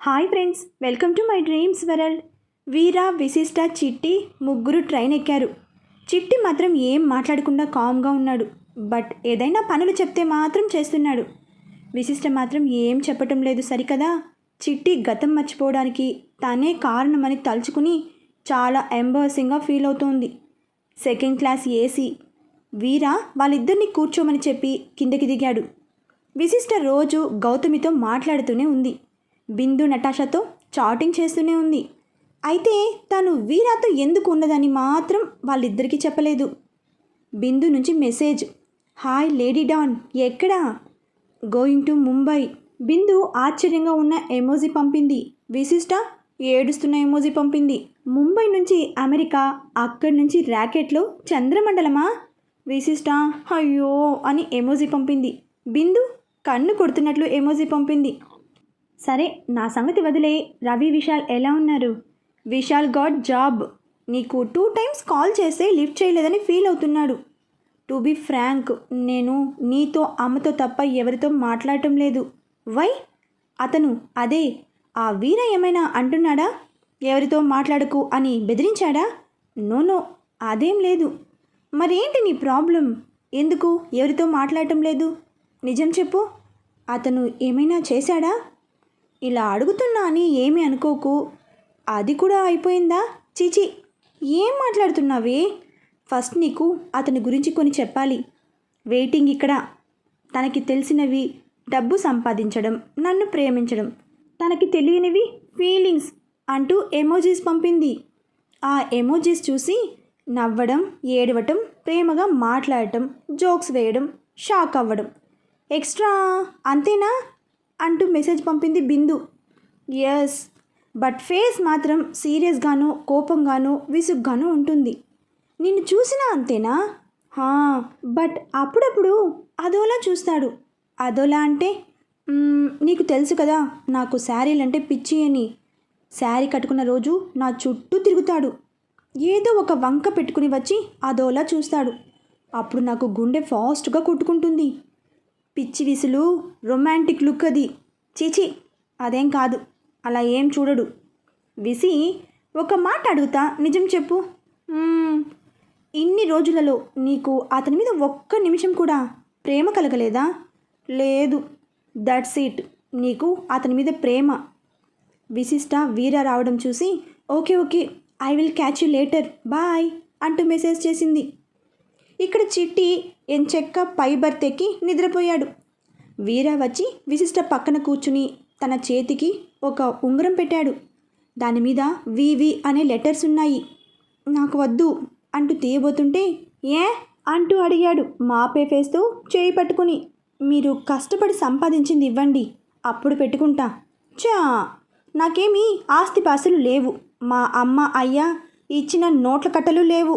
Hi friends, welcome to my dreams world. Veera, Vishishta, Chitti ముగ్గురు train ఎక్కారు. చిట్టి మాత్రం ఏం మాట్లాడకుండా కామ్గా ఉన్నాడు. బట్ ఏదైనా పనులు చెప్తే మాత్రం చేస్తున్నాడు. విశిష్ట మాత్రం ఏం చెప్పటం లేదు సరికదా. చిట్టి గతం మర్చిపోవడానికి తనే కారణమని తలుచుకుని చాలా ఎంబారసింగ్గా ఫీల్ అవుతోంది. Second class AC. వీర వాళ్ళిద్దరిని కూర్చోమని చెప్పి కిందకి దిగాడు. విశిష్ట రోజు గౌతమితో మాట్లాడుతూనే ఉంది. బిందు నటాషాతో చాటింగ్ చేస్తూనే ఉంది. అయితే తను వీరాతో ఎందుకు ఉన్నదని మాత్రం వాళ్ళిద్దరికీ చెప్పలేదు. బిందు నుంచి మెసేజ్, హాయ్ లేడీ డాన్, ఎక్కడా? Going to Mumbai. బిందు ఆశ్చర్యంగా ఉన్న ఎమోజీ పంపింది. విశిష్ట ఏడుస్తున్న ఎమోజీ పంపింది. ముంబై నుంచి అమెరికా, అక్కడి నుంచి ర్యాకెట్లో చంద్రమండలమా? విశిష్ట అయ్యో అని ఎమోజీ పంపింది. బిందు కన్ను కొడుతున్నట్లు ఎమోజీ పంపింది. సరే నా సంగతి వదిలే, రవి విశాల్ ఎలా ఉన్నారు? Vishal got job. నీకు 2 times కాల్ చేస్తే లిఫ్ట్ చేయలేదని ఫీల్ అవుతున్నాడు. టు బీ ఫ్రాంక్, నేను నీతో అమ్మతో తప్ప ఎవరితో మాట్లాడటం లేదు. వై? అతను అదే ఆ వీర ఏమైనా అంటున్నాడా? ఎవరితో మాట్లాడకు అని బెదిరించాడా? నో, అదేం లేదు. మరేంటి నీ ప్రాబ్లం? ఎందుకు ఎవరితో మాట్లాడటం లేదు? నిజం చెప్పు. అతను ఏమైనా చేశాడా? ఇలా అడుగుతున్నా అని ఏమీ అనుకోకు. అది కూడా అయిపోయిందా? చీచి, ఏం మాట్లాడుతున్నావే? ఫస్ట్ నీకు అతని గురించి కొన్ని చెప్పాలి. వెయిటింగ్ ఇక్కడ. తనకి తెలిసినవి డబ్బు సంపాదించడం, నన్ను ప్రేమించడం, తనకి తెలియనివి ఫీలింగ్స్ అంటూ ఎమోజీస్ పంపింది. ఆ ఎమోజీస్ చూసి నవ్వడం, ఏడవటం, ప్రేమగా మాట్లాడటం, జోక్స్ వేయడం, షాక్ అవ్వడం, ఎక్స్ట్రా అంతేనా అంటూ మెసేజ్ పంపింది బిందు. ఎస్, బట్ ఫేస్ మాత్రం సీరియస్గాను, కోపంగాను, విసుగ్గాను ఉంటుంది. నిన్ను చూసినా అంతేనా? బట్ అప్పుడప్పుడు అదోలా చూస్తాడు. అదోలా అంటే నీకు తెలుసు కదా నాకు శారీలంటే పిచ్చి అని. శారీ కట్టుకున్న రోజు నా చుట్టూ తిరుగుతాడు. ఏదో ఒక వంక పెట్టుకుని వచ్చి అదోలా చూస్తాడు. అప్పుడు నాకు గుండె ఫాస్ట్గా కొట్టుకుంటుంది. పిచ్చి విసులు, రొమాంటిక్ లుక్ అది. చీచి, అదేం కాదు. అలా ఏం చూడడు. విసి, ఒక మాట అడుగుతా, నిజం చెప్పు. ఇన్ని రోజులలో నీకు అతని మీద ఒక్క నిమిషం కూడా ప్రేమ కలగలేదా? లేదు. దట్స్ ఇట్, నీకు అతని మీద ప్రేమ. విశిష్ట వీర రావడం చూసి okay, I will catch you later, bye అంటూ మెసేజ్ చేసింది. ఇక్కడ చిట్టి ఎంచెక్క పై బర్త్ ఎక్కి నిద్రపోయాడు. వీర వచ్చి విశిష్ట పక్కన కూర్చుని తన చేతికి ఒక ఉంగరం పెట్టాడు. దాని మీద వివి అనే లెటర్స్ ఉన్నాయి. నాకు వద్దు అంటూ తీయబోతుంటే ఏ అంటూ అడిగాడు మాపే ఫేస్తో చేయి పట్టుకుని. మీరు కష్టపడి సంపాదించింది ఇవ్వండి, అప్పుడు పెట్టుకుంటా. చా, నాకేమీ ఆస్తిపాస్తులు లేవు. మా అమ్మ అయ్య ఇచ్చిన నోట్ల కట్టలు లేవు.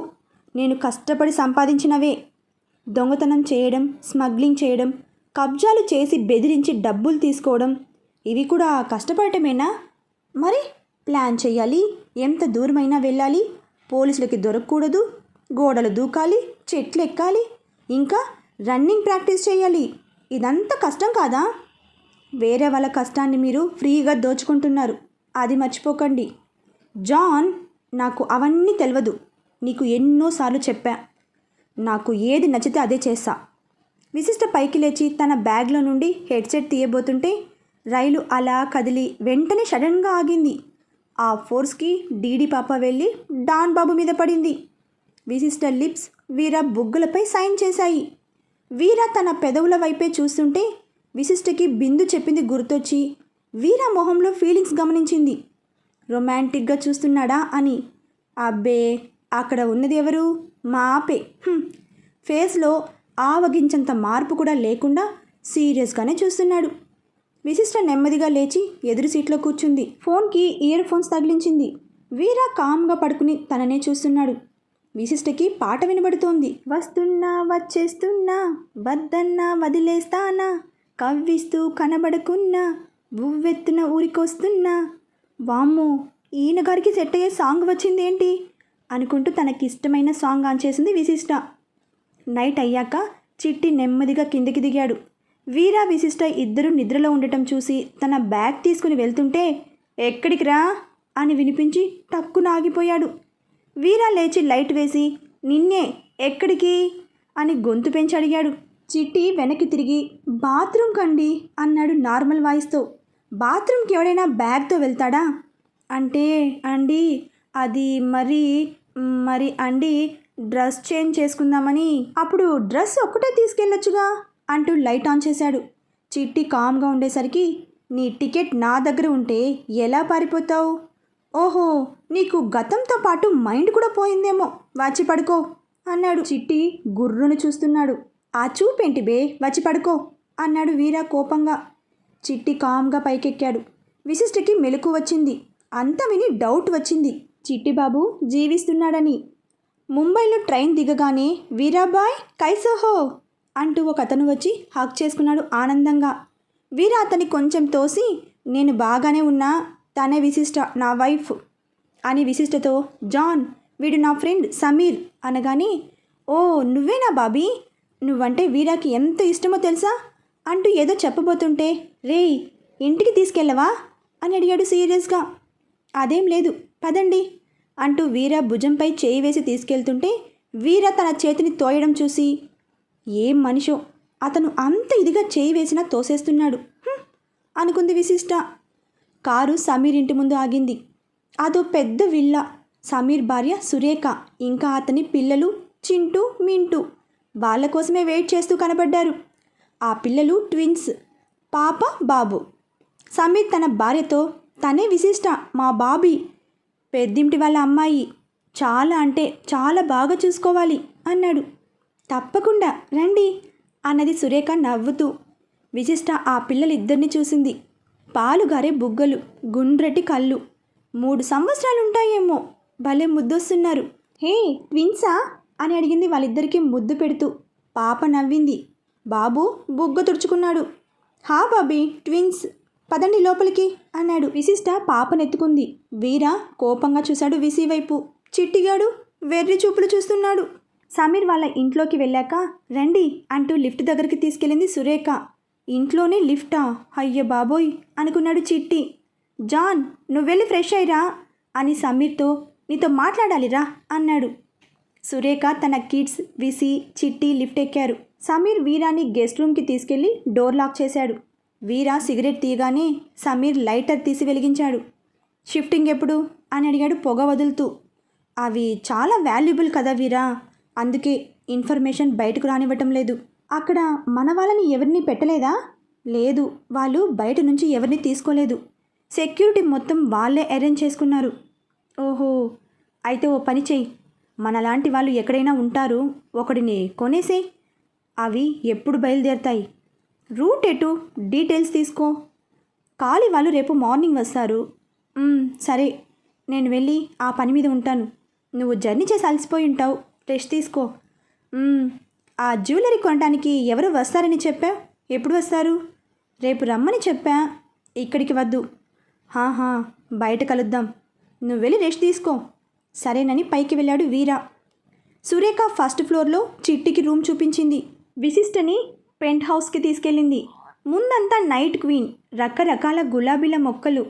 నేను కష్టపడి సంపాదించినవే. దొంగతనం చేయడం, స్మగ్లింగ్ చేయడం, కబ్జాలు చేసి బెదిరించి డబ్బులు తీసుకోవడం, ఇవి కూడా కష్టపడటమేనా? మరి ప్లాన్ చేయాలి, ఎంత దూరమైనా వెళ్ళాలి, పోలీసులకి దొరకకూడదు, గోడలు దూకాలి, చెట్లు ఎక్కాలి, ఇంకా రన్నింగ్ ప్రాక్టీస్ చేయాలి. ఇదంతా కష్టం కాదా? వేరే వాళ్ళ కష్టాన్ని మీరు ఫ్రీగా దోచుకుంటున్నారు, అది మర్చిపోకండి. జాన్, నాకు అవన్నీ తెలియదు. నీకు ఎన్నోసార్లు చెప్పా. నాకు ఏది నచ్చితే అదే చేస్తా. విశిష్ట పైకి లేచి తన బ్యాగ్లో నుండి హెడ్సెట్ తీయబోతుంటే రైలు అలా కదిలి వెంటనే సడన్గా ఆగింది. ఆ ఫోర్స్కి డీడీ పాప వెళ్ళి డాన్ బాబు మీద పడింది. విశిష్ట లిప్స్ వీర బుగ్గలపై సైన్ చేశాయి. వీర తన పెదవుల వైపే చూస్తుంటే విశిష్టకి బిందు చెప్పింది గుర్తొచ్చి వీర మొహంలో ఫీలింగ్స్ గమనించింది. రొమాంటిక్గా చూస్తున్నాడా అని. అబ్బే, అక్కడ ఉన్నది ఎవరు? మా ఆపే. ఫేస్లో ఆవగించంత మార్పు కూడా లేకుండా సీరియస్గానే చూస్తున్నాడు. విశిష్ట నెమ్మదిగా లేచి ఎదురు సీట్లో కూర్చుంది. ఫోన్కి ఇయర్ ఫోన్స్ తగిలించింది. వీర కామ్గా పడుకుని తననే చూస్తున్నాడు. విశిష్టకి పాట వినబడుతోంది. వస్తున్నా వచ్చేస్తున్నా, వద్దన్నా వదిలేస్తానా, కవ్విస్తూ కనబడకున్నా, ఉవ్వెత్తున ఊరికొస్తున్నా. వామ్మో, ఈయన గారికి సెట్ అయ్యే సాంగ్ వచ్చింది ఏంటి అనుకుంటూ తనకి ఇష్టమైన సాంగ్ ఆన్ చేసింది విశిష్ట. నైట్ అయ్యాక చిట్టి నెమ్మదిగా కిందికి దిగాడు. వీర, విశిష్ట ఇద్దరు నిద్రలో ఉండటం చూసి తన బ్యాగ్ తీసుకుని వెళ్తుంటే ఎక్కడికి రా అని వినిపించి టక్కున ఆగిపోయాడు. వీరా లేచి లైట్ వేసి నిన్నే ఎక్కడికి అని గొంతు పెంచి అడిగాడు. చిట్టి వెనక్కి తిరిగి బాత్రూమ్ కండి అన్నాడు నార్మల్ వాయిస్తో. బాత్రూమ్కి ఎవడైనా బ్యాగ్తో వెళ్తాడా అంటే అండి అది మరి మరి అండి డ్రెస్ చేంజ్ చేసుకుందామని. అప్పుడు డ్రెస్ ఒక్కటే తీసుకెళ్ళొచ్చుగా అంటూ లైట్ ఆన్ చేశాడు. చిట్టి కామ్గా ఉండేసరికి నీ టికెట్ నా దగ్గర ఉంటే ఎలా పారిపోతావు? ఓహో నీకు గతంతో పాటు మైండ్ కూడా పోయిందేమో, వచ్చి పడుకో అన్నాడు. చిట్టి గుర్రును చూస్తున్నాడు. ఆ చూపేంటి బే, వచ్చి పడుకో అన్నాడు వీరా కోపంగా. చిట్టి కామ్గా పైకెక్కాడు. విశిష్టకి మెలకు వచ్చింది. అంతా విని డౌట్ వచ్చింది చిట్టి బాబు జీవిస్తున్నాడని. ముంబైలో ట్రైన్ దిగగానే వీరాబాయ్ కైసోహో అంటూ ఒక అతను వచ్చి హక్ చేసుకున్నాడు ఆనందంగా. వీరా అతని కొంచెం తోసి నేను బాగానే ఉన్నా, తనే విశిష్ట నా వైఫ్ అని విశిష్టతో జాన్ వీడు నా ఫ్రెండ్ సమీర్ అనగానే ఓ నువ్వేనా బాబీ, నువ్వంటే వీరాకి ఎంత ఇష్టమో తెలుసా అంటూ ఏదో చెప్పబోతుంటే రేయ్ ఇంటికి తీసుకెళ్ళవా అని అడిగాడు సీరియస్గా. అదేం లేదు పదండి అంటూ వీరా భుజంపై చేయి వేసి తీసుకెళ్తుంటే వీరా తన చేతిని తోయడం చూసి ఏం మనిషో అతను అంత ఇదిగా చేయి వేసినా తోసేస్తున్నాడు అనుకుంది విశిష్ట. కారు సమీర్ ఇంటి ముందు ఆగింది. అదో పెద్ద విల్లా. సమీర్ భార్య సురేఖ ఇంకా అతని పిల్లలు చింటూ మింటూ వాళ్ళ కోసమే వెయిట్ చేస్తూ కనబడ్డారు. ఆ పిల్లలు ట్విన్స్, పాప బాబు. సమీర్ తన భార్యతో తనే విశిష్ట మా బాబీ, పెద్దింటి వాళ్ళ అమ్మాయి, చాలా అంటే చాలా బాగా చూసుకోవాలి అన్నాడు. తప్పకుండా రండి అన్నది సురేఖ నవ్వుతూ. విశిష్ట ఆ పిల్లలిద్దరిని చూసింది. పాలుగారే బుగ్గలు, గుండ్రటి కళ్ళు, 3 సంవత్సరాలు ఉంటాయేమో, భలే ముద్దొస్తున్నారు. హే ట్విన్సా అని అడిగింది వాళ్ళిద్దరికీ ముద్దు పెడుతూ. పాప నవ్వింది. బాబు బుగ్గ తుడుచుకున్నాడు. హా బాబీ ట్విన్స్, పదండి లోపలికి అన్నాడు. విశిష్ట పాపనెత్తుకుంది. వీరా కోపంగా చూశాడు విసి వైపు. చిట్టిగాడు వెర్రి చూపులు చూస్తున్నాడు. సమీర్ వాళ్ళ ఇంట్లోకి వెళ్ళాక రండి అంటూ లిఫ్ట్ దగ్గరికి తీసుకెళ్ళింది సురేఖ. ఇంట్లోనే లిఫ్టా, అయ్య బాబోయ్ అనుకున్నాడు చిట్టి. జాన్ నువ్వెళ్ళి ఫ్రెష్ అయ్యిరా అని సమీర్తో నీతో మాట్లాడాలిరా అన్నాడు. సురేఖ తన కిడ్స్ విసి చిట్టి లిఫ్ట్ ఎక్కారు. సమీర్ వీరాని గెస్ట్ రూమ్కి తీసుకెళ్లి డోర్ లాక్ చేశాడు. వీరా సిగరెట్ తీయగానే సమీర్ లైటర్ తీసి వెలిగించాడు. షిఫ్టింగ్ ఎప్పుడు అని అడిగాడు పొగ వదులుతూ. అవి చాలా వాల్యుబుల్ కదా వీరా, అందుకే ఇన్ఫర్మేషన్ బయటకు రానివ్వటం లేదు. అక్కడ మన వాళ్ళని ఎవరిని పెట్టలేదా? లేదు, వాళ్ళు బయట నుంచి ఎవరిని తీసుకోలేదు. సెక్యూరిటీ మొత్తం వాళ్ళే అరేంజ్ చేసుకున్నారు. ఓహో అయితే ఓ పని చెయ్యి, మనలాంటి వాళ్ళు ఎక్కడైనా ఉంటారు, ఒకడిని కొనేసేయ్. అవి ఎప్పుడు బయలుదేరుతాయి, రూట్ ఎటు, డీటెయిల్స్ తీసుకో. కాలి వాళ్ళు రేపు మార్నింగ్ వస్తారు. సరే నేను వెళ్ళి ఆ పని మీద ఉంటాను. నువ్వు జర్నీ చేసి అలసిపోయి ఉంటావు, రెస్ట్ తీసుకో. ఆ జ్యువెలరీ కొనడానికి ఎవరు వస్తారని చెప్పా? ఎప్పుడు వస్తారు? రేపు రమ్మని చెప్పా. ఇక్కడికి వద్దు. హాహా బయట కలుద్దాం, నువ్వు వెళ్ళి రెస్ట్ తీసుకో. సరేనని పైకి వెళ్ళాడు వీరా. సురేఖ ఫస్ట్ ఫ్లోర్లో చిట్టికి రూమ్ చూపించింది. విశిష్టని పెంట్ హౌస్కి తీసుకెళ్ళింది. ముందంతా నైట్ క్వీన్, రకరకాల గులాబీల మొక్కలు,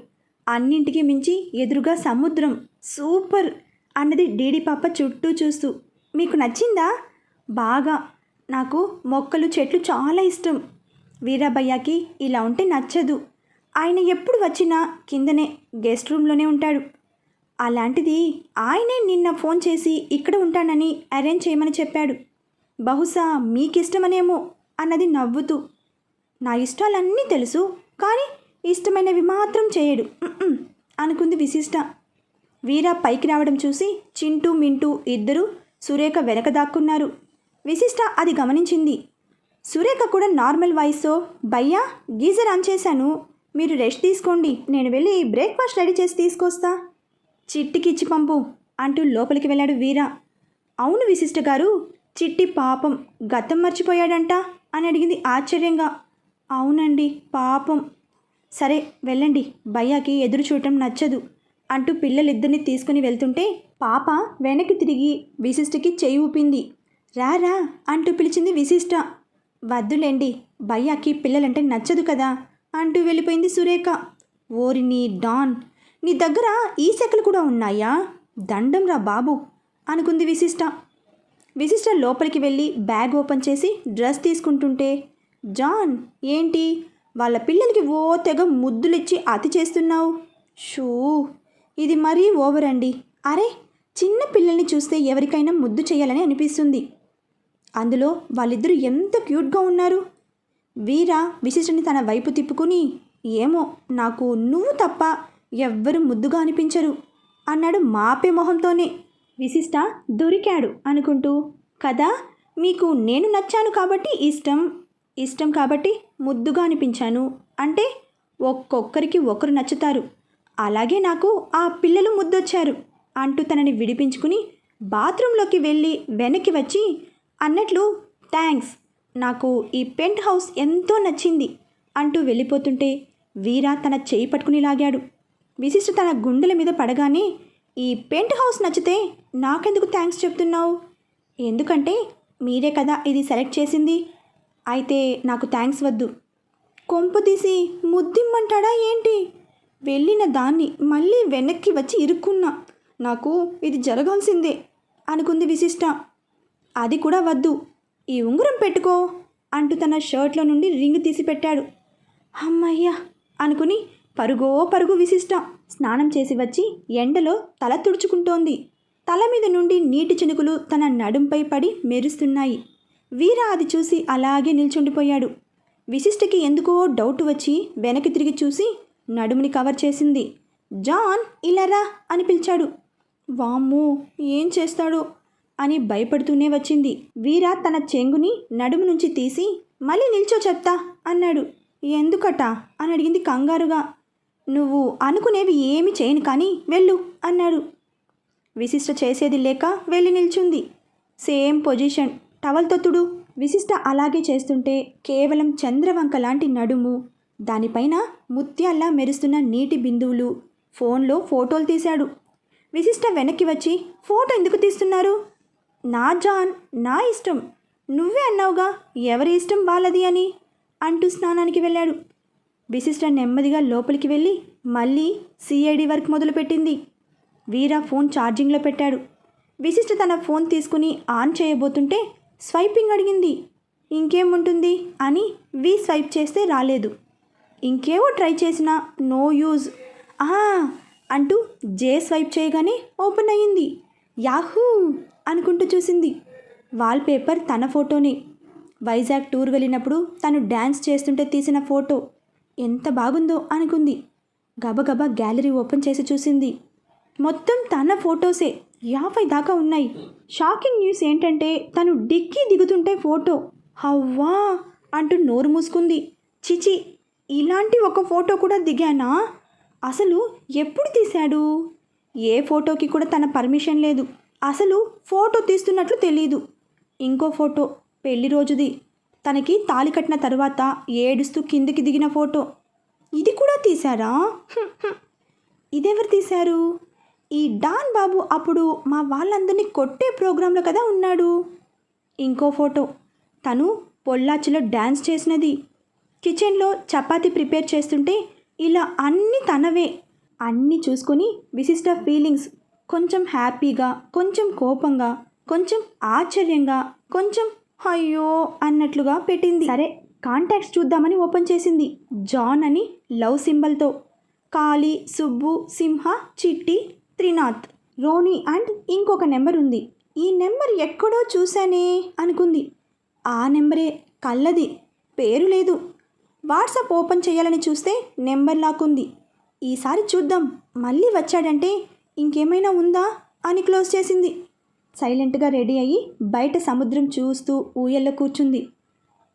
అన్నింటికి మించి ఎదురుగా సముద్రం. సూపర్ అన్నది డీడీ పాప చుట్టూ చూస్తూ. మీకు నచ్చిందా? బాగా, నాకు మొక్కలు చెట్లు చాలా ఇష్టం. వీరాభయ్యకి ఇలా ఉంటే నచ్చదు. ఆయన ఎప్పుడు వచ్చినా కిందనే గెస్ట్ రూమ్లోనే ఉంటాడు. అలాంటిది ఆయనే నిన్న ఫోన్ చేసి ఇక్కడ ఉంటానని అరేంజ్ చేయమని చెప్పాడు. బహుశా మీకిష్టమనేమో అన్నది నవ్వుతూ. నా ఇష్టాలన్నీ తెలుసు, కానీ ఇష్టమైనవి మాత్రం చేయడు అనుకుంది విశిష్ట. వీరా పైకి రావడం చూసి చింటూ మింటూ ఇద్దరు సురేఖ వెనక దాక్కున్నారు. విశిష్ట అది గమనించింది. సురేఖ కూడా నార్మల్ వాయిస్తో భయ్యా గీజర్ ఆన్ చేశాను, మీరు రెస్ట్ తీసుకోండి, నేను వెళ్ళి బ్రేక్ఫాస్ట్ రెడీ చేసి తీసుకొస్తా, చిట్టికి ఇచ్చి పంపు అంటూ లోపలికి వెళ్ళాడు వీరా. అవును విశిష్ట గారు, చిట్టి పాపం గతం మర్చిపోయాడంట అని అడిగింది ఆశ్చర్యంగా. అవునండి పాపం. సరే వెళ్ళండి, భయ్యాకి ఎదురు చూడటం నచ్చదు అంటూ పిల్లలిద్దరిని తీసుకుని వెళ్తుంటే పాప వెనక్కి తిరిగి విశిష్టకి చేయి ఊపింది. రారా అంటూ పిలిచింది విశిష్ట. వద్దులేండి, భయ్యాకి పిల్లలంటే నచ్చదు కదా అంటూ వెళ్ళిపోయింది సురేఖ. ఓరిని డాన్, నీ దగ్గర ఈ సెకలు కూడా ఉన్నాయా? దండం రా బాబు అనుకుంది విశిష్ట. విశిష్ట లోపలికి వెళ్ళి బ్యాగ్ ఓపెన్ చేసి డ్రెస్ తీసుకుంటుంటే, జాన్ ఏంటి వాళ్ళ పిల్లలకి ఓ తెగ ముద్దులిచ్చి అతి చేస్తున్నావు? షూ, ఇది మరీ ఓవర్ అండి. అరే, చిన్న పిల్లల్ని చూస్తే ఎవరికైనా ముద్దు చేయాలని అనిపిస్తుంది. అందులో వాళ్ళిద్దరూ ఎంత క్యూట్గా ఉన్నారు. వీరా విశిష్టని తన వైపు తిప్పుకుని, ఏమో నాకు నువ్వు తప్ప ఎవ్వరు ముద్దుగా అనిపించరు అన్నాడు మాపే మొహంతోనే. విశిష్ట దొరికాడు అనుకుంటూ, కదా మీకు నేను నచ్చాను కాబట్టి ఇష్టం కాబట్టి ముద్దుగా అనిపించాను అంటే ఒక్కొక్కరికి ఒకరు నచ్చుతారు. అలాగే నాకు ఆ పిల్లలు ముద్దొచ్చారు అంటూ తనని విడిపించుకుని బాత్రూంలోకి వెళ్ళి వెనక్కి వచ్చి, అన్నట్లు థ్యాంక్స్, నాకు ఈ పెంట్ హౌస్ ఎంతో నచ్చింది అంటూ వెళ్ళిపోతుంటే వీరా తన చేయి పట్టుకుని లాగాడు. విశిష్ట తన గుండెల మీద పడగానే, ఈ పెంట్ హౌస్ నచ్చితే నాకెందుకు థ్యాంక్స్ చెప్తున్నావు? ఎందుకంటే మీరే కదా ఇది సెలెక్ట్ చేసింది. అయితే నాకు థ్యాంక్స్ వద్దు. కొంపు తీసి ముద్దిమ్మంటాడా ఏంటి? వెళ్ళిన దాన్ని మళ్ళీ వెనక్కి వచ్చి ఇరుక్కున్నా. నాకు ఇది జరగాల్సిందే అనుకుంది విశిష్ట. అది కూడా వద్దు, ఈ ఉంగరం పెట్టుకో అంటూ తన షర్ట్లో నుండి రింగ్ తీసి పెట్టాడు. అమ్మయ్యా అనుకుని పరుగు విశిష్ట స్నానం చేసి వచ్చి ఎండలో తల తుడుచుకుంటోంది. తల మీద నుండి నీటి చినుకులు తన నడుంపై పడి మెరుస్తున్నాయి. వీరా అది చూసి అలాగే నిల్చుండిపోయాడు. విశిష్టకి ఎందుకో డౌట్ వచ్చి వెనక్కి తిరిగి చూసి నడుముని కవర్ చేసింది. జాన్ ఇలారా అని పిలిచాడు. వామ్మో ఏం చేస్తాడో అని భయపడుతూనే వచ్చింది. వీరా తన చెంగుని నడుము నుంచి తీసి మళ్ళీ నిల్చో చెప్తా అన్నాడు. ఎందుకట అని అడిగింది కంగారుగా. నువ్వు అనుకునేవి ఏమి చేయను కానీ వెళ్ళు అన్నాడు. విశిష్ట చేసేది లేక వెళ్ళి నిల్చుంది. సేమ్ పొజిషన్, టవల్తో తుడు. విశిష్ట అలాగే చేస్తుంటే కేవలం చంద్రవంక లాంటి నడుము, దానిపైన ముత్యాల్లా మెరుస్తున్న నీటి బిందువులు. ఫోన్లో ఫోటోలు తీశాడు. విశిష్ట వెనక్కి వచ్చి, ఫోటో ఎందుకు తీస్తున్నారు? నా జాన్, నా ఇష్టం, నువ్వే అన్నావుగా ఎవరి ఇష్టం వాళ్ళది అని అంటూ స్నానానికి వెళ్ళాడు. విశిష్ట నెమ్మదిగా లోపలికి వెళ్ళి మళ్ళీ సిఐడి వర్క్ మొదలుపెట్టింది. వీరా ఫోన్ ఛార్జింగ్లో పెట్టాడు. విశిష్ట తన ఫోన్ తీసుకుని ఆన్ చేయబోతుంటే స్వైపింగ్ అడిగింది. ఇంకేముంటుంది అని స్వైప్ చేస్తే రాలేదు. ఇంకేవో ట్రై చేసినా నో యూజ్ అంటూ స్వైప్ చేయగానే ఓపెన్ అయ్యింది. యాహూ అనుకుంటూ చూసింది. వాల్పేపర్ తన ఫోటోనే. వైజాగ్ టూర్ వెళ్ళినప్పుడు తను డ్యాన్స్ చేస్తుంటే తీసిన ఫోటో. ఎంత బాగుందో అనుకుంది. గబగబా గ్యాలరీ ఓపెన్ చేసి చూసింది. మొత్తం తన ఫొటోసే 50 దాకా ఉన్నాయి. షాకింగ్ న్యూస్ ఏంటంటే తను డిక్కీ దిగుతుంటే ఫోటో. హవ్వా అంటూ నోరు మూసుకుంది. చిచి, ఇలాంటి ఒక ఫోటో కూడా దిగానా? అసలు ఎప్పుడు తీశాడు? ఏ ఫోటోకి కూడా తన పర్మిషన్ లేదు. అసలు ఫోటో తీస్తున్నట్లు తెలీదు. ఇంకో ఫోటో పెళ్లి రోజుది. తనకి తాళి కట్టిన తర్వాత ఏడుస్తూ కిందికి దిగిన ఫోటో. ఇది కూడా తీశారా? ఇదెవరు తీశారు? ఈ డాన్ బాబు అప్పుడు మా వాళ్ళందరినీ కొట్టే ప్రోగ్రాంలో కదా ఉన్నాడు. ఇంకో ఫోటో తను పొల్లాచిలో డ్యాన్స్ చేసినది. కిచెన్లో చపాతీ ప్రిపేర్ చేస్తుంటే ఇలా అన్నీ తనవే. అన్నీ చూసుకొని విశిష్ట ఫీలింగ్స్ కొంచెం హ్యాపీగా, కొంచెం కోపంగా, కొంచెం ఆశ్చర్యంగా, కొంచెం అయ్యో అన్నట్లుగా పెట్టింది. సరే కాంటాక్ట్స్ చూద్దామని ఓపెన్ చేసింది. జాన్ అని లవ్ సింబల్తో. కాళీ, సుబ్బు, సింహ, చిట్టి, త్రినాథ్, రోని అండ్ ఇంకొక నెంబర్ ఉంది. ఈ నెంబర్ ఎక్కడో చూశానే అనుకుంది. ఆ నెంబరే, కళ్ళది, పేరు లేదు. వాట్సాప్ ఓపెన్ చేయాలని చూస్తే నెంబర్ లాక్కుంది. ఈసారి చూద్దాం, మళ్ళీ వచ్చాడంటే ఇంకేమైనా ఉందా అని క్లోజ్ చేసింది. సైలెంట్గా రెడీ అయ్యి బయట సముద్రం చూస్తూ ఊయల్లో కూర్చుంది.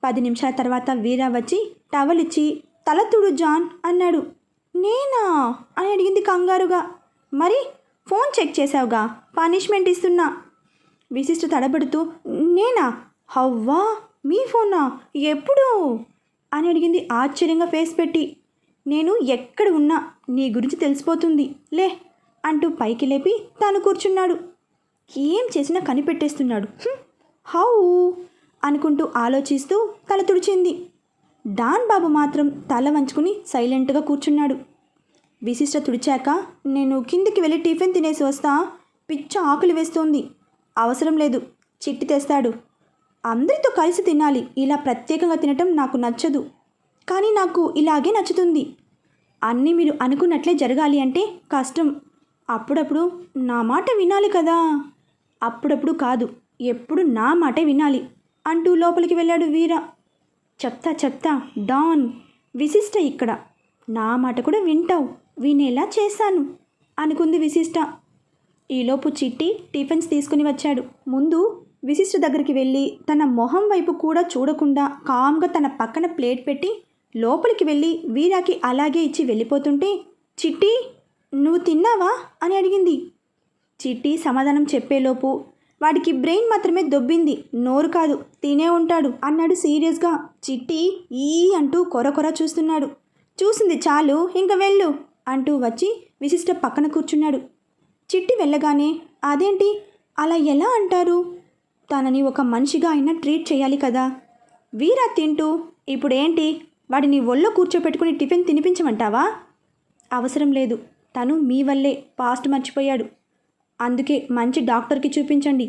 10 నిమిషాల తర్వాత వీరా వచ్చి టవల్ ఇచ్చి తల తుడు జాన్ అన్నాడు. నేనా అని అడిగింది కంగారుగా. మరి ఫోన్ చెక్ చేసావుగా, పనిష్మెంట్ ఇస్తున్నా. విశిష్ట తడబడుతూ నేనా? హవ్వా, మీ ఫోనా? ఎప్పుడు అని అడిగింది ఆశ్చర్యంగా ఫేస్ పెట్టి. నేను ఎక్కడ ఉన్నా నీ గురించి తెలిసిపోతుంది లే అంటూ పైకి లేపి తాను కూర్చున్నాడు. ఏం చేసినా కనిపెట్టేస్తున్నాడు. హౌ అనుకుంటూ ఆలోచిస్తూ తల తుడిచింది. డాన్ బాబు మాత్రం తల వంచుకుని సైలెంట్గా కూర్చున్నాడు. విశిష్ట తుడిచాక, నేను కిందికి వెళ్ళి టిఫిన్ తినేసి వస్తా, పిచ్చ ఆకలి వేస్తోంది. అవసరం లేదు, చిట్టి తెస్తాడు. అందరితో కలిసి తినాలి, ఇలా ప్రత్యేకంగా తినటం నాకు నచ్చదు. కానీ నాకు ఇలాగే నచ్చుతుంది. అన్నీ మీరు అనుకున్నట్లే జరగాలి అంటే కష్టం. అప్పుడప్పుడు నా మాట వినాలి కదా. అప్పుడప్పుడు కాదు, ఎప్పుడు నా మాటే వినాలి అంటూ లోపలికి వెళ్ళాడు వీర. చెప్తా డాన్, విశిష్ట ఇక్కడ. నా మాట కూడా వింటావు, వినేలా చేశాను అనుకుంది విశిష్ట. ఈలోపు చిట్టి టిఫిన్స్ తీసుకుని వచ్చాడు. ముందు విశిష్ట దగ్గరికి వెళ్ళి తన మొహం వైపు కూడా చూడకుండా కామ్గా తన పక్కన ప్లేట్ పెట్టి లోపలికి వెళ్ళి వీరాకి అలాగే ఇచ్చి వెళ్ళిపోతుంటే, చిట్టి నువ్వు తిన్నావా అని అడిగింది. చిట్టి సమాధానం చెప్పేలోపు, వాడికి బ్రెయిన్ మాత్రమే దొబ్బింది, నోరు కాదు, తినే ఉంటాడు అన్నాడు సీరియస్గా. చిట్టి ఈ అంటూ కొర చూస్తున్నాడు. చూసింది చాలు, ఇంక వెళ్ళు అంటూ వచ్చి విశిష్ట పక్కన కూర్చున్నాడు. చిట్టి వెళ్ళగానే, అదేంటి అలా ఎలా అంటారు? తనని ఒక మనిషిగా అయినా ట్రీట్ చేయాలి కదా. వీరా తింటూ, ఇప్పుడేంటి వాడిని ఒళ్ళో కూర్చోపెట్టుకుని టిఫిన్ తినిపించమంటావా? అవసరం లేదు, తను మీ వల్లే పాస్ట్ మర్చిపోయాడు. అందుకే మంచి డాక్టర్కి చూపించండి.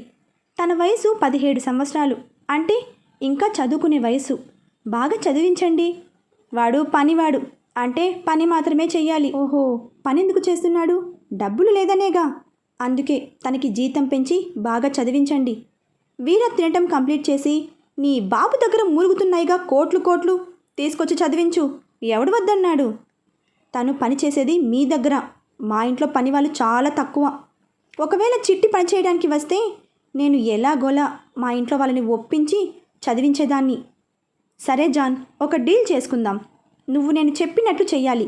తన వయసు 17 సంవత్సరాలు, అంటే ఇంకా చదువుకునే వయసు. బాగా చదివించండి. వాడు పనివాడు, అంటే పని మాత్రమే చెయ్యాలి. ఓహో, పని ఎందుకు చేస్తున్నాడు? డబ్బులు లేదనేగా. అందుకే తనకి జీతం పెంచి బాగా చదివించండి. వీర తినటం కంప్లీట్ చేసి, నీ బాబు దగ్గర మూలుగుతున్నాయిగా కోట్లు, తీసుకొచ్చి చదివించు. ఎవడు వద్దన్నాడు? తను పని చేసేది మీ దగ్గర, మా ఇంట్లో పని వాళ్ళు చాలా తక్కువ. ఒకవేళ చిట్టి పని చేయడానికి వస్తే నేను ఎలాగోలా మా ఇంట్లో వాళ్ళని ఒప్పించి చదివించేదాన్ని. సరే జాన్, ఒక డీల్ చేసుకుందాం. నువ్వు నేను చెప్పినట్లు చెయ్యాలి.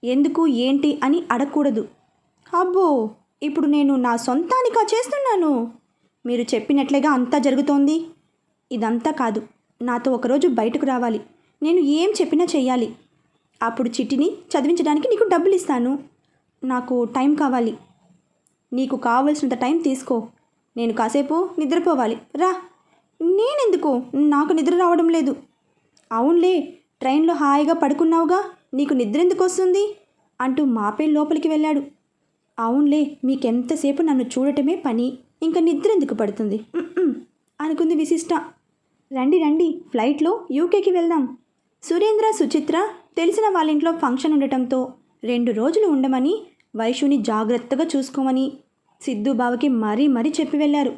ఎందుకు ఏంటి అని అడగకూడదు. అబ్బో, ఇప్పుడు నేను నా సొంతానికా చేస్తున్నాను? మీరు చెప్పినట్లేగా అంతా జరుగుతోంది. ఇదంతా కాదు, నాతో ఒకరోజు బయటకు రావాలి. నేను ఏం చెప్పినా చెయ్యాలి. అప్పుడు చిట్టిని చదివించడానికి నీకు డబ్బులు ఇస్తాను. నాకు టైం కావాలి. నీకు కావలసినంత టైం తీసుకో. నేను కాసేపు నిద్రపోవాలి. రా. నేనెందుకు? నాకు నిద్ర రావడం లేదు. అవునులే, ట్రైన్లో హాయిగా పడుకున్నావుగా, నీకు నిద్ర ఎందుకు వస్తుంది అంటూ మాపే లోపలికి వెళ్ళాడు. అవునులే, మీకెంతసేపు నన్ను చూడటమే పని, ఇంకా నిద్ర ఎందుకు పడుతుంది అనుకుంది విశిష్ట. రండి, ఫ్లైట్లో యూకేకి వెళ్దాం. సురేంద్ర, సుచిత్ర తెలిసిన వాళ్ళ ఇంట్లో ఫంక్షన్ ఉండటంతో 2 రోజులు ఉండమని, వైషుని జాగ్రత్తగా చూసుకోమని సిద్ధు బావకి మరీ చెప్పి వెళ్ళారు.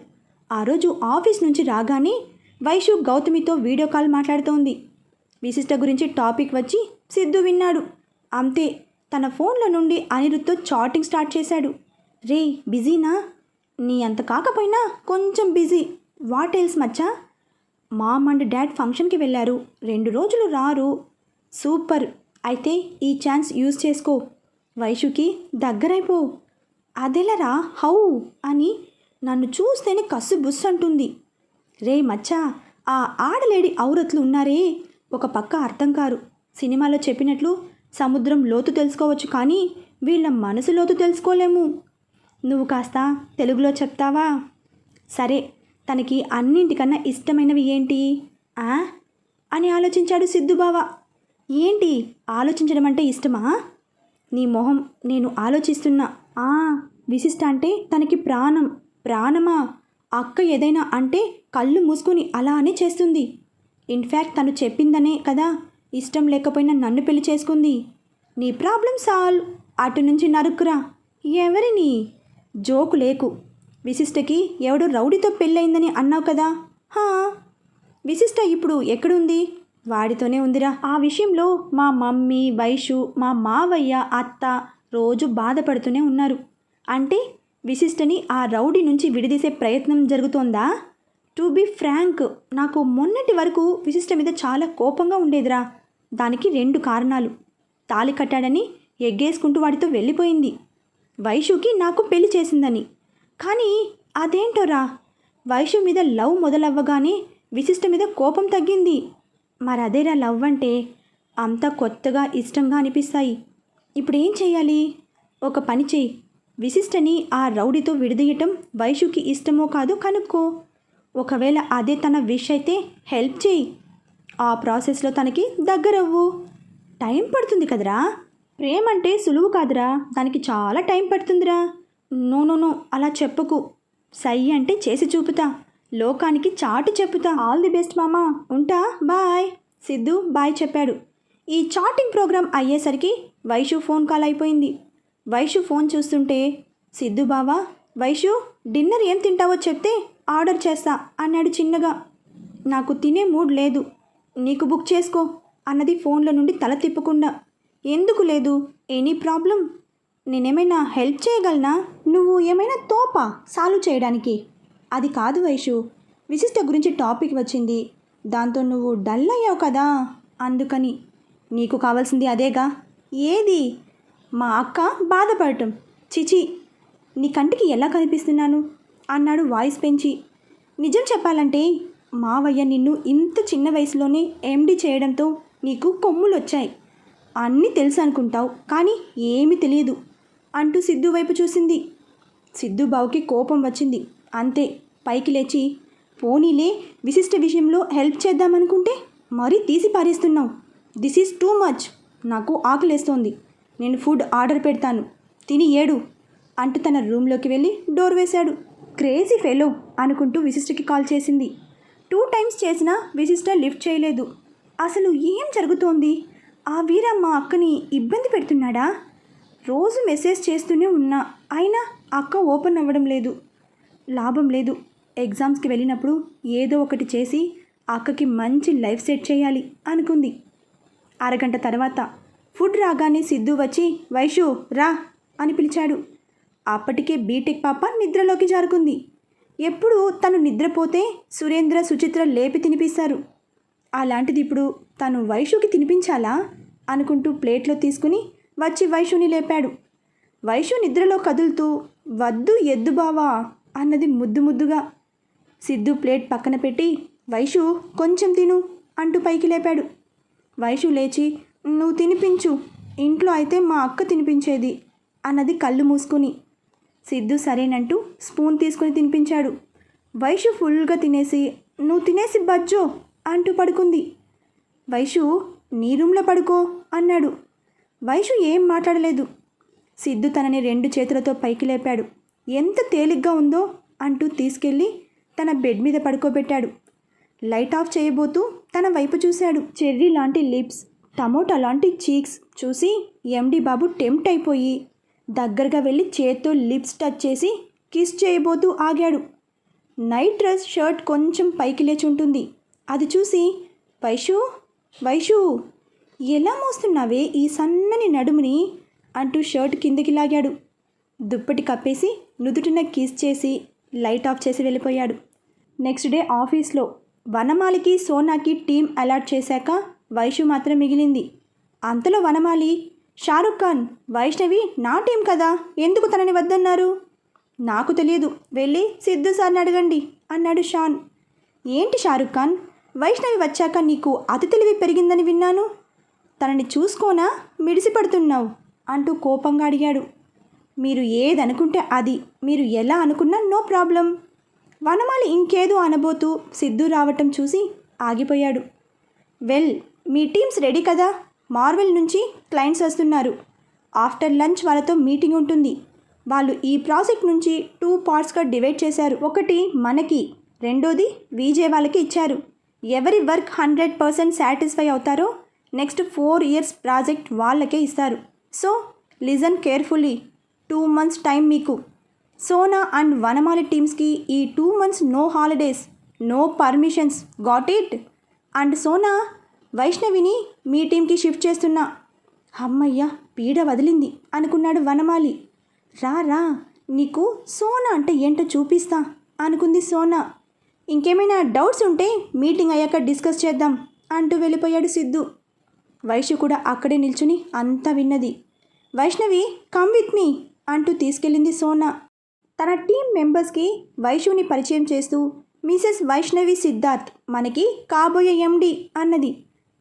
ఆ రోజు ఆఫీస్ నుంచి రాగానే వైషు గౌతమితో వీడియో కాల్ మాట్లాడుతోంది. విశిష్ట గురించి టాపిక్ వచ్చి సిద్ధు విన్నాడు. అంతే, తన ఫోన్లో నుండి అనిరుద్తో చాటింగ్ స్టార్ట్ చేశాడు. రే, బిజీనా? నీ అంత కాకపోయినా కొంచెం busy. What else Maccha? Mom and dad ఫంక్షన్కి వెళ్ళారు, 2 రోజులు రారు. సూపర్, అయితే ఈ ఛాన్స్ యూజ్ చేసుకో. వైషుకి దగ్గరైపో. అదెలరా, హౌ అని నన్ను చూస్తేనే కస్సు బుస్ అంటుంది. రే మచ్చా, ఆ ఆడలేడి ఔరత్లు ఉన్నారే, ఒక పక్క అర్థం కారు. సినిమాలో చెప్పినట్లు సముద్రం లోతు తెలుసుకోవచ్చు, కానీ వీళ్ళ మనసు లోతు తెలుసుకోలేము. నువ్వు కాస్త తెలుగులో చెప్తావా? సరే, తనకి అన్నింటికన్నా ఇష్టమైనవి ఏంటి అని ఆలోచించాడు సిద్ధుబావ. ఏంటి ఆలోచించడం అంటే ఇష్టమా? నీ మొహం, నేను ఆలోచిస్తున్నా. విశిష్ట అంటే తనకి ప్రాణమా? అక్క ఏదైనా అంటే కళ్ళు మూసుకొని అలానే చేస్తుంది. ఇన్ఫ్యాక్ట్ తను చెప్పిందనే కదా ఇష్టం లేకపోయినా నన్ను పెళ్లి చేసుకుంది. నీ ప్రాబ్లం సాల్వ్. అటు నుంచి నరుక్కురా. ఎవరిని? జోకు లేకు. విశిష్టకి ఎవడో రౌడీతో పెళ్ళయిందని అన్నావు కదా. విశిష్ట ఇప్పుడు ఎక్కడుంది? వాడితోనే ఉందిరా. ఆ విషయంలో మా మమ్మీ, వైషు, మా మావయ్య, అత్త రోజు బాధపడుతూనే ఉన్నారు. అంటే విశిష్టని ఆ రౌడీ నుంచి విడదీసే ప్రయత్నం జరుగుతోందా? టు బీ ఫ్రాంక్, నాకు మొన్నటి వరకు విశిష్ట మీద చాలా కోపంగా ఉండేదిరా. దానికి 2 కారణాలు. తాళి కట్టాడని ఎగ్గేసుకుంటూ వాడితో వెళ్ళిపోయింది. వైషుకి నాకు పెళ్లి చేసిందని. కానీ అదేంటోరా, వైషు మీద లవ్ మొదలవ్వగానే విశిష్ట మీద కోపం తగ్గింది. మరి అదేరా లవ్ అంటే, అంతా కొత్తగా ఇష్టంగా అనిపిస్తాయి. ఇప్పుడు ఏం చేయాలి? ఒక పని చెయ్యి. విశిష్టని ఆ రౌడీతో విడదీయటం వైషుకి ఇష్టమో కాదో కనుక్కో. ఒకవేళ అదే తన విష్ అయితే హెల్ప్ చేయి. ఆ ప్రాసెస్లో తనకి దగ్గరవ్వు. టైం పడుతుంది కదరా. ప్రేమ అంటే సులువు కాదురా, దానికి చాలా టైం పడుతుందిరా. నో నో నో అలా చెప్పకు. సై అంటే చేసి చూపుతా, లోకానికి చాటి చెప్పుతా. ఆల్ ది బెస్ట్ మామా, ఉంటా, బాయ్. సిద్ధు బాయ్ చెప్పాడు. ఈ చాటింగ్ ప్రోగ్రాం అయ్యేసరికి వైషు ఫోన్ కాల్ అయిపోయింది. వైషు ఫోన్ చూస్తుంటే, సిద్ధు బావా, వైషు డిన్నర్ ఏం తింటావో చెప్తే ఆర్డర్ చేస్తా అన్నాడు చిన్నగా. నాకు తినే మూడ్ లేదు, నీకు బుక్ చేసుకో అన్నది ఫోన్లో నుండి తల తిప్పకుండా. ఎందుకు లేదు, ఎనీ ప్రాబ్లం? నేనేమైనా హెల్ప్ చేయగలనా? నువ్వు ఏమైనా తోపా సాల్వ్ చేయడానికి? అది కాదు వైషు, విశిష్ట గురించి టాపిక్ వచ్చింది, దాంతో నువ్వు డల్ అయ్యావు కదా, అందుకని. నీకు కావాల్సింది అదేగా. ఏది? మా అక్క బాధపడటం. చిచి, నీ కంటికి ఎలా కనిపిస్తున్నాను అన్నాడు వాయిస్ పెంచి. నిజం చెప్పాలంటే మావయ్య నిన్ను ఇంత చిన్న వయసులోనే ఎండి చేయడంతో నీకు కొమ్ములు వచ్చాయి. అన్నీ తెలుసు అనుకుంటావు, కానీ ఏమీ తెలియదు అంటూ సిద్ధు వైపు చూసింది. సిద్ధు బావుకి కోపం వచ్చింది. అంతే, పైకి లేచి, పోనీలే విశిష్ట విషయంలో హెల్ప్ చేద్దామనుకుంటే మరీ తీసి పారేస్తున్నావు. This is too much. నాకు ఆకలేస్తోంది, నేను ఫుడ్ ఆర్డర్ పెడతాను, తిని ఏడు అంటూ తన రూమ్లోకి వెళ్ళి డోర్ వేశాడు. క్రేజీ ఫెలో అనుకుంటూ విశిష్టకి కాల్ చేసింది. 2 టైమ్స్ చేసినా విశిష్ట లిఫ్ట్ చేయలేదు. అసలు ఏం జరుగుతోంది? ఆ వీర మా అక్కని ఇబ్బంది పెడుతున్నాడా? రోజు మెసేజ్ చేస్తూనే ఉన్నా, అయినా అక్క ఓపెన్ అవ్వడం లేదు. లాభం లేదు, ఎగ్జామ్స్కి వెళ్ళినప్పుడు ఏదో ఒకటి చేసి అక్కకి మంచి లైఫ్ సెట్ చేయాలి అనుకుంది. అరగంట తర్వాత ఫుడ్ రాగానే సిద్ధు వచ్చి, వైషు రా అని పిలిచాడు. అప్పటికే బీటెక్ పాప నిద్రలోకి జారుకుంది. ఎప్పుడు తను నిద్రపోతే సురేంద్ర సుచిత్ర లేపి తినిపిస్తారు. అలాంటిది ఇప్పుడు తను వైషుకి తినిపించాలా అనుకుంటూ ప్లేట్లో తీసుకుని వచ్చి వైషుని లేపాడు. వైషు నిద్రలో కదులుతూ, వద్దు ఎద్దు బావా అన్నది ముద్దు ముద్దుగా. సిద్ధు ప్లేట్ పక్కన పెట్టి, వైషు కొంచెం తిను అంటూ పైకి లేపాడు. వైషు లేచి, నువ్వు తినిపించు, ఇంట్లో అయితే మా అక్క తినిపించేది అన్నది కళ్ళు మూసుకుని. సిద్ధు సరేనంటూ స్పూన్ తీసుకుని తినిపించాడు. వైషు ఫుల్గా తినేసి, నువ్వు తినేసి బజ్జో అంటూ పడుకుంది. వైషు నీ రూమ్లో పడుకో అన్నాడు. వైషు ఏం మాట్లాడలేదు. సిద్ధు తనని 2 చేతులతో పైకి లేపాడు. ఎంత తేలిగ్గా ఉందో అంటూ తీసుకెళ్ళి తన బెడ్ మీద పడుకోబెట్టాడు. లైట్ ఆఫ్ చేయబోతూ తన వైపు చూశాడు. చెర్రీ లాంటి లిప్స్, టమోటా లాంటి చీక్స్ చూసి ఎండి బాబు టెంప్ట్ అయిపోయి దగ్గరగా వెళ్ళి చేత్తో లిప్స్ టచ్ చేసి కిస్ చేయబోతూ ఆగాడు. నైట్ డ్రెస్ షర్ట్ కొంచెం పైకి లేచి ఉంటుంది. అది చూసి, వైషు వైషు ఎలా మోస్తున్నావే ఈ సన్నని నడుముని అంటూ షర్ట్ కిందకి లాగాడు. దుప్పటి కప్పేసి నుదుటిన కిస్ చేసి లైట్ ఆఫ్ చేసి వెళ్ళిపోయాడు. నెక్స్ట్ డే ఆఫీస్లో వనమాలికి సోనాకి టీం అలాట్ చేశాక వైషు మాత్రం మిగిలింది. అంతలో వనమాలి, షారుఖ్ ఖాన్, వైష్ణవి నా టీం కదా, ఎందుకు తనని వద్దన్నారు? నాకు తెలియదు, వెళ్ళి సిద్ధు సార్ని అడగండి అన్నాడు షాన్. ఏంటి షారుఖ్ ఖాన్, వైష్ణవి వచ్చాక నీకు అతి తెలివి పెరిగిందని విన్నాను, తనని చూసుకోనా మిడిసిపడుతున్నావు అంటూ కోపంగా అడిగాడు. మీరు ఏదనుకుంటే అది, మీరు ఎలా అనుకున్నా నో ప్రాబ్లం. వనమాలి ఇంకేదో అనబోతూ సిద్ధు రావటం చూసి ఆగిపోయాడు. వెల్, మీ టీమ్స్ రెడీ కదా, మార్వెల్ నుంచి క్లయింట్స్ వస్తున్నారు. ఆఫ్టర్ లంచ్ వాళ్ళతో మీటింగ్ ఉంటుంది. వాళ్ళు ఈ ప్రాజెక్ట్ నుంచి 2 పార్ట్స్గా డివైడ్ చేశారు. ఒకటి మనకి, రెండోది విజే వాళ్ళకి ఇచ్చారు. ఎవరి వర్క్ 100% సాటిస్ఫై అవుతారో నెక్స్ట్ 4 ఇయర్స్ ప్రాజెక్ట్ వాళ్ళకే ఇస్తారు. So listen carefully. 2 months time మీకు. సోనా అండ్ వనమాలి టీమ్స్కి ఈ 2 months no holidays, no permissions, got it? And Sona, వైష్ణవిని మీ టీంకి షిఫ్ట్ చేస్తున్నా. అమ్మయ్య, పీడ వదిలింది అనుకున్నాడు వనమాలి. రా రా, నీకు సోనా అంటే ఏంటో చూపిస్తా అనుకుంది సోనా. ఇంకేమైనా డౌట్స్ ఉంటే మీటింగ్ అయ్యాక డిస్కస్ చేద్దాం అంటూ వెళ్ళిపోయాడు సిద్ధు. వైషు కూడా అక్కడే నిల్చుని అంతా విన్నది. వైష్ణవి కమ్ విత్ మీ అంటూ తీసుకెళ్ళింది సోనా. తన టీం మెంబర్స్కి వైషుని పరిచయం చేస్తూ, మిసెస్ వైష్ణవి సిద్ధార్థ్, మనకి కాబోయే ఎండి అన్నది.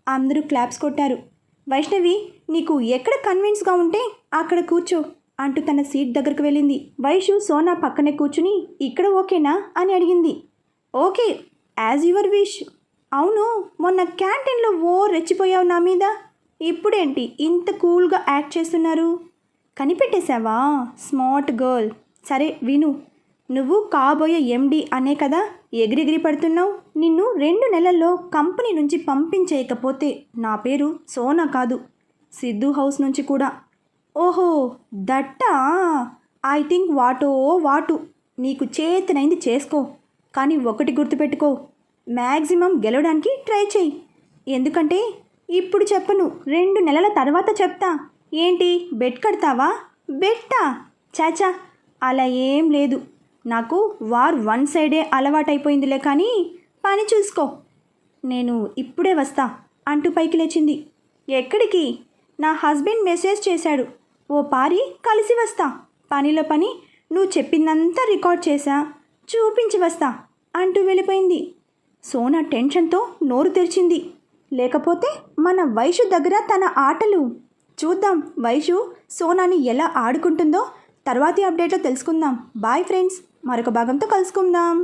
అందరూ క్లాప్స్ కొట్టారు. వైష్ణవి, నీకు ఎక్కడ కన్విన్స్గా ఉంటే అక్కడ కూర్చో అంటూ తన సీట్ దగ్గరకు వెళ్ళింది. వైషు సోనా పక్కనే కూర్చుని, ఇక్కడ ఓకేనా అని అడిగింది. Okay, as your wish. అవును, మొన్న క్యాంటీన్లో రెచ్చిపోయావు నా మీద, ఇప్పుడేంటి ఇంత కూల్గా యాక్ట్ చేస్తున్నారు? కనిపెట్టేశావా? Smart girl. సరే విను, నువ్వు కాబోయే ఎండి అనే కదా ఎగిరెగిరి పడుతున్నావు. నిన్ను 2 నెలల్లో కంపెనీ నుంచి పంపించేయకపోతే నా పేరు సోనా కాదు, సిద్ధు హౌస్ నుంచి కూడా. ఓహో, దట్టా. I think వాటు. నీకు చేతనైంది చేసుకో, కానీ ఒకటి గుర్తుపెట్టుకో, మ్యాక్సిమం గెలవడానికి ట్రై చేయి. ఎందుకంటే ఇప్పుడు చెప్పను, 2 నెలల తర్వాత చెప్తా. ఏంటి బెట్ కడతావా? బెట్టా? చాచా, అలా ఏం లేదు. నాకు వార్ 1 సైడే అలవాటైపోయిందిలే, కానీ పని చూసుకో. నేను ఇప్పుడే వస్తా అంటూ పైకి లేచింది. ఎక్కడికి? నా హస్బెండ్ మెసేజ్ చేశాడు, ఓ పారి కలిసి వస్తా. పనిలో పని నువ్వు చెప్పిందంతా రికార్డ్ చేశా, చూపించి వస్తా అంటూ వెళ్ళిపోయింది. సోనా టెన్షన్తో నోరు తెరిచింది. లేకపోతే మన వైషు దగ్గర తన ఆటలు చూద్దాం. వైషు సోనాని ఎలా ఆడుకుంటుందో తర్వాతి అప్డేట్లో తెలుసుకుందాం. బాయ్ ఫ్రెండ్స్, మరొక భాగంతో కలుసుకుందాం.